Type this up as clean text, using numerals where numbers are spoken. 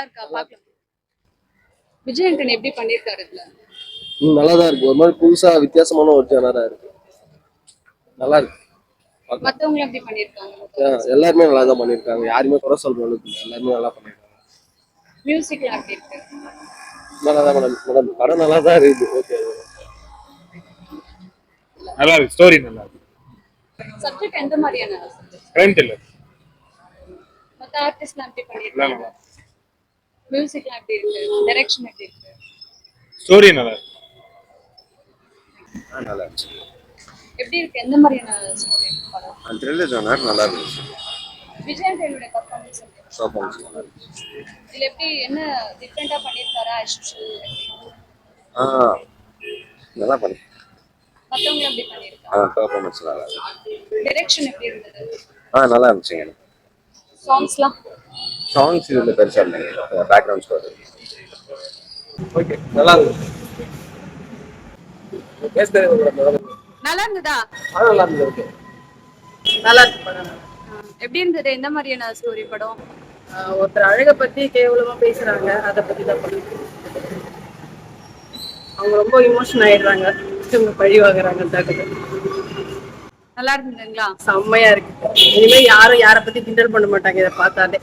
இருக்கா பாக்கலாம். விஜய் ஆண்டனி எப்படி பண்ணிருக்காரு இதுல? நல்லா தான் இருக்கு. ஒரு மாதிரி புதுசா வித்தியாசமான ஒரு ஜானரா இருக்கு. நல்லா இருக்கு. மத்தவங்க எப்படி பண்ணிருக்காங்க? எல்லாருமே நல்லா தான் பண்ணிருக்காங்க. யாருமே குறை சொல்ற அளவுக்கு இல்லை. எல்லாருமே நல்லா பண்ணிருக்காங்க. மியூசிக்லாம் எப்படி இருக்கு? நல்லா தான் மேடம். படம் நல்லா தான் இருக்கு. ஓகே. நல்லா இருக்கு. ஸ்டோரி நல்லா இருக்கு. சப்ஜெக்ட் எந்த மாதிரியான சப்ஜெக்ட்? Crime thriller. மத்த ஆர்டிஸ்ட்லாம் எப்படி பண்ணிருக்காங்க? மியூசிக்லாம் எப்படி இருக்கு? டைரக்ஷன் எப்படி இருக்கு? ஸ்டோரி நல்லா இருக்கு. நல்லா இருந்துச்சு. எப்படி இருக்கு? எந்த மாதிரியான ஸ்டோரி படம்? த்ரில்லர் ஜானர் நல்லா இருந்துச்சு. விஜய் ஆண்டனியோட பெர்ஃபார்மன்ஸ் நல்லா இருந்துச்சு. இதுல எப்படி என்ன டிஃபரெண்டா பண்ணிருக்காரா? நல்லா பண்ணி. மத்தவங்க எப்படி பண்ணிருக்காங்க? பெர்ஃபார்மன்ஸ் நல்லா இருந்துச்சு. டைரக்ஷன் எப்படி இருந்தது? நல்லா இருந்துச்சுங்க. சாங்ஸ் இதுல பெருசா இல்லைங்க. பேக்ரவுண்ட் ஸ்கோர் ஓகே நல்லா இருந்துச்சு. நல்லா இருந்ததா? நல்லா இருந்துச்சு. ஓகே நல்லா இருக்கு படம். எப்படி இருந்தது? எந்த மாதிரியான ஸ்டோரி படம்? ஒருத்தர் அழகை பத்தி கேவலமா பேசுறாங்க, அதை பத்தி தான் படம். அவங்க ரொம்ப இமோஷன் ஆயிடுறாங்க, பழி வாங்குறாங்க. நல்லா இருந்ததுங்களா? செம்மையா இருக்கு. இனிமே யாரும் யாரை பத்தி கிண்டல் பண்ண மாட்டாங்க இதை பார்த்தாலே.